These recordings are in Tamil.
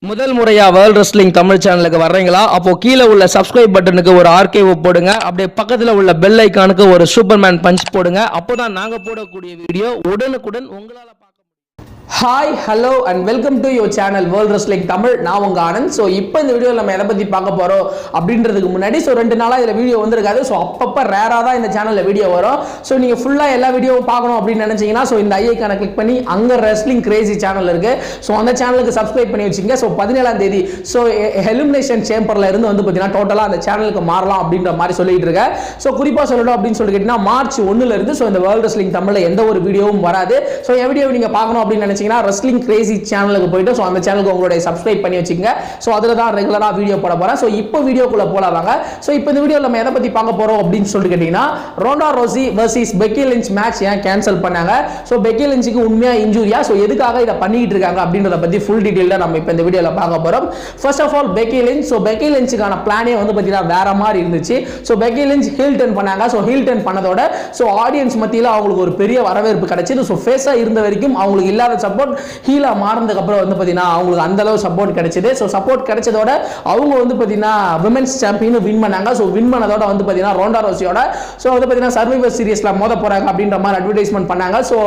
முதல் முறையா வேர்ல்ட் ரெஸ்லிங் தமிழ் சேனலுக்கு வர்றீங்களா? அப்போ கீழே உள்ள சப்ஸ்கிரைப் பட்டனுக்கு ஒரு ஆர்கேவ் போடுங்க. அப்படியே பக்கத்துல உள்ள பெல் ஐகானுக்கு ஒரு சூப்பர்மேன் பஞ்ச் போடுங்க. அப்போதான் நாங்க போடக்கூடிய வீடியோ உடனுக்குடன் உங்களால பார்க்க முடியும். Hi hello and welcome to your channel world wrestling Tamil. நான் உங்க ஆனந்த். ஸோ இப்போ இந்த வீடியோவில் நம்ம எதை பற்றி பார்க்க போகிறோம் அப்படின்றதுக்கு முன்னாடி 2 நாளாக இதில் வீடியோ வந்திருக்காது. ஸோ அப்பப்போ ரேராக தான் இந்த சேனலில் வீடியோ வரும். ஸோ நீங்கள் ஃபுல்லாக எல்லா வீடியோவும் பார்க்கணும் அப்படின்னு நினச்சிங்கன்னா ஸோ இந்த ஐக்கானை கிளிக் பண்ணி அங்கே ரெஸ்லிங் கிரேசி சேனல் இருக்குது. ஸோ அந்த சேனலுக்கு சப்ஸ்கிரைப் பண்ணி வச்சுங்க. ஸோ 17ஆம் தேதி ஸோ எலிமினேஷன் சேம்பரில் இருந்து வந்து பார்த்தீங்கன்னா டோட்டலாக அந்த சேனலுக்கு மாறலாம் அப்படின்ற மாதிரி சொல்லிட்டு இருக்கேன். ஸோ குறிப்பாக சொல்லணும் அப்படின்னு சொல்லி கேட்டிங்கன்னா மார்ச் 1 இருந்து ஸோ இந்த வேர்ல்ட் ரெஸ்லிங் தமிழில் எந்த ஒரு வீடியோவும் வராது. ஸோ என் வீடியோ நீங்கள் பார்க்கணும் அப்படின்னு நினச்சிங்கன்னா ரெஸ்லிங் கிரேசி சேனலுக்கு போயிட்டு ஸோ அந்த சேனலுக்கு உங்களுடைய சப்ஸ்கிரைப் பண்ணி வச்சுக்கோங்க. ஸோ அதில் தான் ரெகுலராக வீடியோ போட போகிறேன். ஸோ இப்போ வீடியோக்குள்ளே போகலாங்க. ஸோ இப்போ இந்த வீடியோவில் நம்ம எதை பற்றி பார்க்க போகிறோம் அப்படின்னு சொல்லிட்டு கேட்டிங்கன்னா Ronda Rousey versus Becky Lynch match ஏன் கேன்சல் பண்ணாங்க, ஸோ பெக்கி லிஞ்சுக்கு உண்மையாக இன்ஜூரியா, ஸோ எதுக்காக இதை பண்ணிட்டு இருக்காங்க அப்படின்றத பற்றி ஃபுல் டீட்டெயிலாக நம்ம இப்போ இந்த வீடியோவில் பார்க்க போகிறோம். First of all Becky Lynch. So Becky லிஞ்சுக்கான பிளானே வந்து பார்த்தீங்கன்னா வேற மாதிரி இருந்துச்சு. So Becky Lynch heel turn பண்ணாங்க. ஸோ ஹீல் டர்ன் பண்ணதோட ஸோ ஆடியன்ஸ் மத்தியில் அவங்களுக்கு ஒரு பெரிய வரவேற்பு கிடைச்சது. ஸோ ஃபேஸாக இருந்த வரைக்கும் அவங்களுக்கு இல்லாத சப்போர்ட் ஹீலா மாறினதுக்கு அப்புறம் வந்து பார்த்தீங்கன்னா அவங்களுக்கு அந்த அளவு சப்போர்ட் கிடைச்சது. ஸோ சப்போர்ட் கிடைச்சதோட அவங்க வந்து பார்த்தீங்கன்னா விமென்ஸ் சாம்பியன் வின் பண்ணாங்க. ஸோ வின் பண்ணதோட வந்து பார்த்தீங்கன்னா ரோண்டா ரோசியோட ஸோ வந்து பார்த்தீங்கன்னா சர்வைவர் சீரிஸ்ல மோத போறாங்க அப்படின்ற மாதிரி அட்வர்டைஸ்மெண்ட் பண்ணாங்க. ஸோ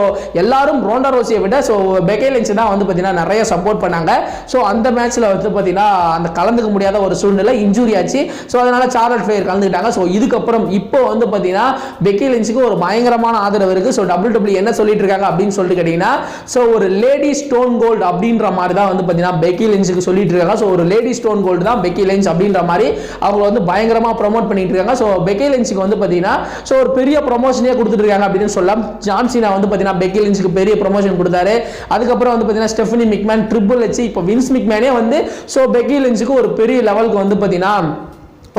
எல்லாரும் ரோண்டா ரோசியை விட ஸோ பெக்கி லிஞ்ச் தான் வந்து பார்த்தீங்கன்னா நிறைய சப்போர்ட் பண்ணாங்க. ஸோ அந்த மேட்ச்ல வந்து பார்த்தீங்கன்னா அந்த கலந்துக்க முடியாத ஒரு சூழ்நிலை, இன்ஜூரி ஆச்சு. ஸோ அதனால சார்லட் ஃபிளேர் கலந்துக்கிட்டாங்க. ஸோ இதுக்கப்புறம் இப்போ வந்து பார்த்தீங்கன்னா பெக்கி லிஞ்சுக்கு ஒரு பயங்கரமான ஆதரவு இருக்கு. ஸோ WWE என்ன சொல்லிட்டு இருக்காங்க அப்படின்னு சொல்லிட்டு கேட்டீங்கன்னா ஸோ ஒரு லேடி ஸ்டோன் கோல்ட் அப்படின்ற மாதிரி தான் வந்து பார்த்தீங்கன்னா பெக்கி லிஞ்சுக்கு சொல்லிட்டு இருக்காங்க. ஸோ ஒரு லேடி ஸ்டோன் கோல்டு தான் பெக்கி லிஞ்ச் அப்படின்ற மாதிரி அவங்க வந்து பயங்கரமா ப்ரோமோட் பண்ணிட்டு இருக்காங்க. ஸோ பெக்கி லிஞ்சுக்கு வந்து பார்த்தீங்கன்னா ஸோ ஒரு பெரிய ப்ரொமோஷனே கொடுத்துட்டு இருக்காங்க அப்படின்னு சொல்லலாம். ஜான் சீனா வந்து பார்த்தீங்கன்னா பெக்கி லிஞ்சுக்கு பெரிய ப்ரொமோஷன் கொடுத்தாரு. அதுக்கப்புறம் வந்து பார்த்தீங்கன்னா ஸ்டெஃபனி மிக்மேன், ட்ரிபிள் எச், இப்போ வின்ஸ் மிக்மேனே வந்து ஸோ பெக்கி லிஞ்சுக்கு ஒரு பெரிய லெவலுக்கு வந்து பார்த்தீங்கன்னா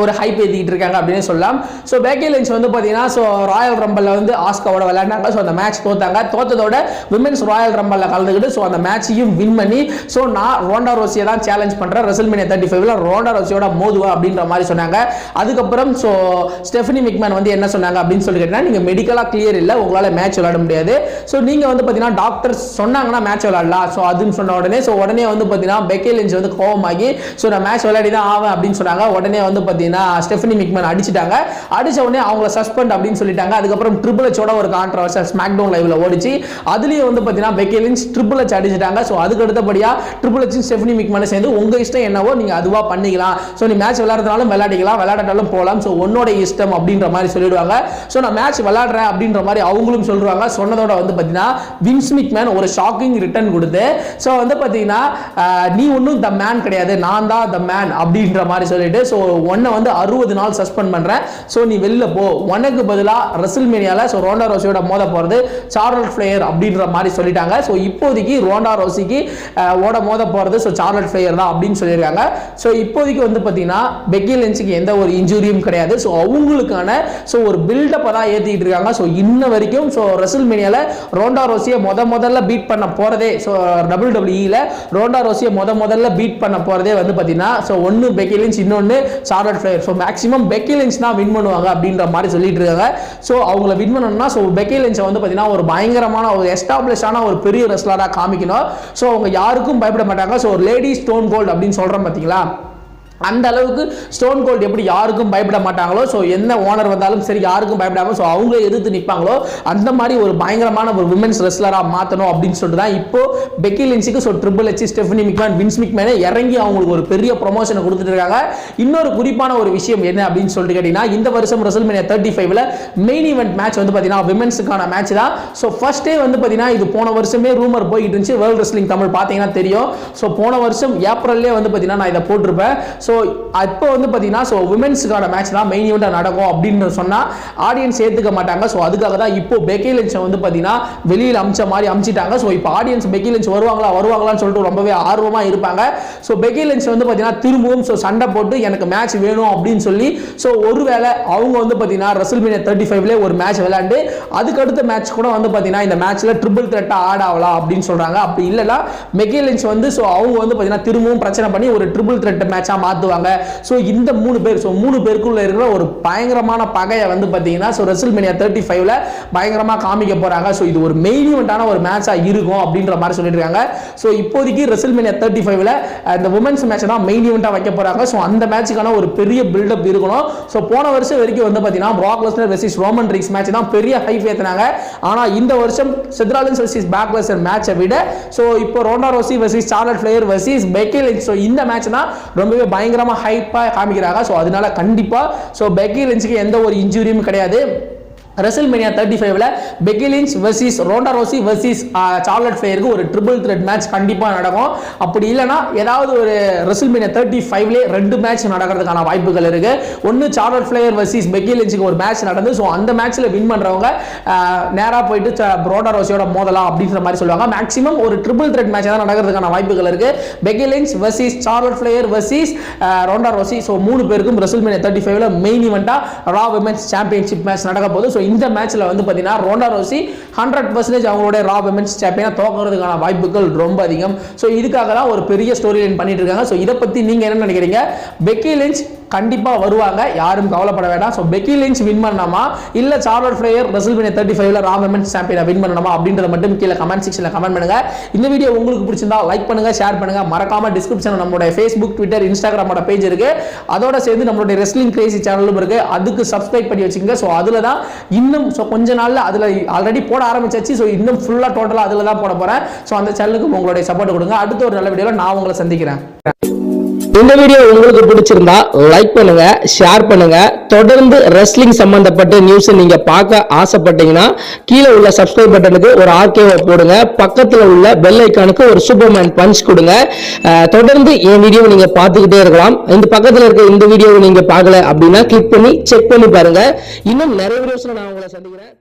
ஒரு ஹைப் ஏற்றிட்டு இருக்காங்க அப்படின்னு சொல்லலாம். ஸோ பெக்கி லிஞ்ச் வந்து பார்த்தீங்கன்னா ஸோ ராயல் ரம்பலில் வந்து ஆஸ்காவோட விளையாண்டாங்க. ஸோ அந்த மேட்ச் தோத்தாங்க. தோத்ததோட விமென்ஸ் ராயல் ரம்பலில் கலந்துக்கிட்டு ஸோ அந்த மேட்சையும் வின் பண்ணி ஸோ நான் ரோண்டா ரோசியை தான் சேலஞ்ச் பண்ணுறேன், ரெசல்மேனியா 35ல ரோண்டா ரோசியோட மோதுவா அப்படின்ற மாதிரி சொன்னாங்க. அதுக்கப்புறம் ஸோ ஸ்டெஃபனி மிக்மேன் வந்து என்ன சொன்னாங்க அப்படின்னு சொல்லி கேட்டீங்கன்னா நீங்கள் மெடிக்கலாக கிளியர் இல்லை, உங்களால் மேட்ச் விளையாட முடியாது. ஸோ நீங்கள் வந்து பார்த்தீங்கன்னா டாக்டர் சொன்னாங்கன்னா மேட்ச் விளையாடலாம். ஸோ அதுன்னு சொன்ன உடனே வந்து பார்த்தீங்கன்னா பெக்கி லிஞ்ச் வந்து கோவமாகி ஸோ நான் மேட்ச் விளையாடி தான் ஆவேன் அப்படின்னு சொன்னாங்க. உடனே வந்து பார்த்தீங்கன்னா ஸ்டெஃபனி மிக்மேன் அடிச்சிட்டாங்க. அடிச்ச உடனே அவங்கள சஸ்பெண்ட் அப்படின்னு சொல்லிட்டாங்க. அதுக்கப்புறம் ட்ரிபிள் எச்சோட ஒரு கான்ட்ரோவர்சி ஸ்மாக்டவுன் லைவ்ல ஓடிச்சு. அதுலயும் வந்து பாத்தீங்கன்னா பெக்கி லிஞ்ச் ட்ரிபிள் எச் அடிச்சிட்டாங்க. சோ அதுக்கு அடுத்தபடியா ட்ரிபிள் எச் ஸ்டெஃபனி மிக்மேன் சேர்ந்து உங்க இஷ்டம் என்னவோ நீங்க அதுவா பண்ணிக்கலாம். சோ நீ மேட்ச் விளையாடுறதுனாலும் விளையாடிக்கலாம், விளையாடாட்டாலும் போலாம். சோ உன்னோட இஷ்டம் அப்படின்ற மாதிரி சொல்லிடுவாங்க. சோ நான் மேட்ச் விளையாடுறேன் அப்படின்ற மாதிரி அவங்களும் சொல்றாங்க. சொன்னதோட வந்து பாத்தீங்கன்னா வின்ஸ் மிக்மேன் ஒரு ஷாக்கிங் ரிட்டர்ன் கொடுத்து சோ வந்து பாத்தீங்கன்னா நீ ஒன்னும் த மேன் கிடையாது, நான் தான் த மேன் அப்படின்ற மாதிரி சொல்லிட்டு சோ ஒன்ன வந்து 60 நாள் சஸ்பெண்ட் பண்றேன். சோ நீ வெளில போ, உனக்கு பதிலா ரெசல்மேனியால சோ ரோண்டா ரோசியோட மோத போறது சார்லட் ஃபிளேர் அப்படின்ற மாதிரி சொல்லிட்டாங்க. சோ இப்போதைக்கு ரோண்டா ரோசிக்கு மோத போறது சோ சார்லட் ஃபிளேர் தான் அப்படின்னு சொல்லியிருக்காங்க. சோ இப்போதைக்கு வந்து பாத்தீங்கன்னா பெக்கி லிஞ்சுக்கு எந்த ஒரு இன்ஜூரியும் கிடையாது. சோ அவங்களுக்கான சோ ஒரு பில்டப் தான் ஏத்திட்டு இருக்காங்க. சோ இன்ன வரைக்கும் சோ ரெசல்மேனியால ரோண்டா ரோசியை முதல்ல பீட் பண்ண போறதே சோ WWE ல ரோண்டா ரோசியை முதல்ல பீட் பண்ண போறதே வந்து பாத்தீங்கன்னா சோ ஒன்னு பெக்கி லிஞ்ச், இன்னொன்னு சார்லட் flare. So maximum Peggy lynch தான் வின் பண்ணுவாங்க அப்படின்ற மாதிரி சொல்லிட்டு இருக்காங்க. ஸோ அவங்கள வின் பண்ணணும்னா ஸோ பெக்கி லிஞ்சை வந்து பார்த்தீங்கன்னா ஒரு பயங்கரமான ஒரு எஸ்டாப்ளிஷான ஒரு பெரிய ரெஸ்லராக காமிக்கணும். ஸோ அவங்க யாருக்கும் பயப்பட மாட்டாங்க. ஸோ ஒரு லேடி ஸ்டோன் கோல்டு அப்படின்னு சொல்கிறோம் பார்த்தீங்களா, அந்த அளவுக்கு ஸ்டோன் கோல்ட் எப்படி யாருக்கும் பயப்பட மாட்டாங்களோ ஸோ என்ன ஓனர் வந்தாலும் சரி யாருக்கும் பயப்படாமல் ஸோ அவங்க எதிர்த்து நிற்பாங்களோ அந்த மாதிரி ஒரு பயங்கரமான ஒரு விமென்ஸ் ரெஸ்லராக மாற்றணும் அப்படின்னு சொல்லிட்டு தான் இப்போ பெக்கி லிஞ்சுக்கு so triple H, Stephanie McMahon, Vince மிக்மேனே இறங்கி அவங்களுக்கு ஒரு பெரிய ப்ரொமோஷனை கொடுத்துட்டு இருக்காங்க. இன்னொரு குறிப்பான ஒரு விஷயம் என்ன அப்படின்னு சொல்லிட்டு கேட்டீங்கன்னா இந்த வருஷம் ரெசல்மேனியா 35ல மெயின் ஈவென்ட் மேட்ச் வந்து பார்த்தீங்கன்னா விமென்ஸுக்கான மேட்ச் தான். ஸோ ஃபர்ஸ்டே வந்து பார்த்தீங்கன்னா இது போன வருஷமே ரூமர் போயிட்டு இருந்துச்சு. வேர்ல்ட் ரெஸ்லிங் தமிழ் பார்த்தீங்கன்னா தெரியும். ஸோ போன வருஷம் ஏப்ரல்லே வந்து பார்த்தீங்கன்னா நான் இதை போட்டிருப்பேன். ஸோ இப்போ வந்து பார்த்தீங்கன்னா ஸோ விமென்ஸுக்கான மேட்ச் தான் மெயின் ஈவெண்ட்டாக நடக்கும் அப்படின்னு சொன்னால் ஆடியன்ஸ் ஏற்றுக்க மாட்டாங்க. ஸோ அதுக்காக தான் இப்போ பெக்கி லிஞ்சை வந்து பார்த்தீங்கன்னா வெளியில் அமிச்ச மாதிரி அமிச்சிட்டாங்க. ஸோ இப்போ ஆடியன்ஸ் பெக்கி லிஞ்ச் வருவாங்களான்னு சொல்லிட்டு ரொம்பவே ஆர்வமாக இருப்பாங்க. ஸோ பெக்கி லிஞ்ச் வந்து பார்த்தீங்கன்னா திரும்பவும் ஸோ சண்டை போட்டு எனக்கு மேட்ச் வேணும் அப்படின்னு சொல்லி ஸோ ஒருவேளை அவங்க வந்து பார்த்தீங்கன்னா ரெசல்மேனியா 35ல ஒரு மேட்ச் விளையாண்டு அதுக்கடுத்த மேட்ச் கூட வந்து பார்த்தீங்கன்னா இந்த மேட்ச்ல ட்ரிபிள் த்ரெட்டாக ஆட் ஆகலாம் அப்படின்னு சொல்றாங்க. அப்படி இல்லைன்னா பெக்கி லிஞ்ச் வந்து ஸோ அவங்க வந்து பார்த்தீங்கன்னா திரும்பவும் பிரச்சனை பண்ணி ஒரு ட்ரிபிள் த்ரெட் மேட்சாக மாத்துவாங்க. ஸோ இந்த 3 பேர், ஸோ 3 பேருக்குள்ள இருக்கிற ஒரு பயங்கரமான பகையை வந்து பார்த்தீங்கன்னா ஸோ ரெசில்மேனியா 35ல பயங்கரமா காமிக்க போறாங்க. ஸோ இது ஒரு மெயின் ஈவென்ட்டான ஒரு மேட்சா இருக்கும் அப்படின்ற மாதிரி சொல்லிட்டு இருக்காங்க. ஸோ இப்போதைக்கு ரெசில்மேனியா 35ல இந்த உமன்ஸ் மேட்ச் தான் மெயின் ஈவென்ட்டா வைக்க போறாங்க. ஸோ அந்த மேட்சுக்கான ஒரு பெரிய பில்டப் இருக்கணும். ஸோ போன வருஷம் வரைக்கும் வந்து பார்த்தீங்கன்னா பிராக் Lesnar versus Roman reigns match தான் பெரிய ஹைப் ஏத்துனாங்க. ஆனா இந்த வருஷம் செத் ராலின்ஸ் வெர்சஸ் பிராக் லெஸ்னர் மேட்சை விட ஸோ இப்போ Ronda Rousey versus Charlotte Flair versus Becky Lynch, so இந்த மேட்ச் தான் ரொம்பவே பயங்கரமா ஹைப்பா காமிக்கிறாங்க. ஸோ அதனால கண்டிப்பா ஸோ பெக்கி லிஞ்சுக்கு எந்த ஒரு இன்ஜுரியும் கிடையாது. ரெசில்மேனியா 35ல Becky Lynch versus Ronda Rousey versus Charlotte ஃபிளேருக்கு ஒரு ட்ரிபிள் த்ரெட் மேட்ச் கண்டிப்பா நடக்கும். அப்படி இல்லனா ஏதாவது ஒரு ரெசில்மேனியா 35ல ரெண்டு மேட்ச் நடக்கிறதுக்கான வாய்ப்புகள் இருக்கு. ஒன்னு சார்லட் ஃபிளேர் வெர்சஸ் பெக்கி லிஞ்சுக்கு ஒரு மேட்ச் நடந்து ஸோ அந்த மேட்ச்ல வின் பண்றவங்க நேரா போயிட்டு ரோண்டா ரோசியோட மோதலாம் அப்படின்ற மாதிரி சொல்லுவாங்க. மேக்ஸிமம் ஒரு ட்ரிபிள் த்ரெட் மேட்ச் தான் நடக்கிறதுக்கான வாய்ப்புகள் இருக்கு. Becky Lynch versus Charlotte Flair versus Ronda Rousey, so 3 பேருக்கும் ரெசில்மேனியா 35ல மெயின் ஈவென்ட்டா ரா விமென்ஸ் சாம்பியன்ஷிப் மேட்ச் நடக்க போகுது. ஸோ இந்த மேட்ச்ல வந்து பாத்தீங்கன்னா ரோண்டா ரோசி 100% அவங்களுடைய ரா விமென்ஸ் சாம்பியனா தோக்குறதுக்கான வாய்ப்புகள் ரொம்ப அதிகம். ஸோ இதுக்காக தான் ஒரு பெரிய ஸ்டோரி லைன் பண்ணிட்டு இருக்காங்க. ஸோ இதை பத்தி நீங்க என்ன நினைக்கிறீங்க? பெக்கி லிஞ்ச் கண்டிப்பா வருவாங்க, யாரும் கவலைப்பட வேண்டாம். ஸோ பெக்கி லிஞ்ச் வின் பண்ணணுமா இல்ல சார்லட் ஃபிளேர் ரெசில்மேனியா 35ல ரா விமென்ஸ் சாம்பியனா வின் பண்ணணுமா அப்படின்றத மட்டும் கீழே கமெண்ட் செக்ஷன்ல கமெண்ட் பண்ணுங்க. இந்த வீடியோ உங்களுக்கு பிடிச்சிருந்தா லைக் பண்ணுங்க, ஷேர் பண்ணுங்க. மறக்காம டிஸ்கிரிப்ஷன்ல நம்மளுடைய Facebook, Twitter, Instagramோட பேஜ் இருக்கு. அதோட சேர்ந்து நம்மளுடைய ரெஸ்லிங் கிரேசி சேனலும் இருக்கு. அதுக்கு சப்ஸ்கிரைப் பண்ணி வச்சுங்க. ஸோ அதுல தான் இன்னும் கொஞ்ச நாள்ல அதுல ஆல்ரெடி போட ஆரம்பிச்சாச்சு. ஸோ இன்னும் ஃபுல்லா டோட்டலா அதுல தான் போட போறேன். ஸோ அந்த சேனலுக்கு உங்களுடைய சப்போர்ட் கொடுங்க. அடுத்த ஒரு நல்ல வீடியோல நான் உங்களை சந்திக்கிறேன். இந்த வீடியோ உங்களுக்கு பிடிச்சிருந்தா லைக் பண்ணுங்க, ஷேர் பண்ணுங்க. தொடர்ந்து ரெஸ்லிங் சம்பந்தப்பட்ட நியூஸ் நீங்க பார்க்க ஆசைப்பட்டீங்கன்னா கீழே உள்ள சப்ஸ்கிரைப் பட்டனுக்கு ஒரு ஆர்கேவை போடுங்க. பக்கத்துல உள்ள பெல் ஐக்கானுக்கு ஒரு சூப்பர்மேன் பஞ்ச் கொடுங்க. தொடர்ந்து என் வீடியோ நீங்க பார்த்துக்கிட்டே இருக்கலாம். இந்த பக்கத்துல இருக்க இந்த வீடியோவை நீங்க பார்க்கல அப்படின்னா கிளிக் பண்ணி செக் பண்ணி பாருங்க. இன்னும் நிறைய வீடியோஸ்ல நான் உங்களை சந்திக்கிறேன்.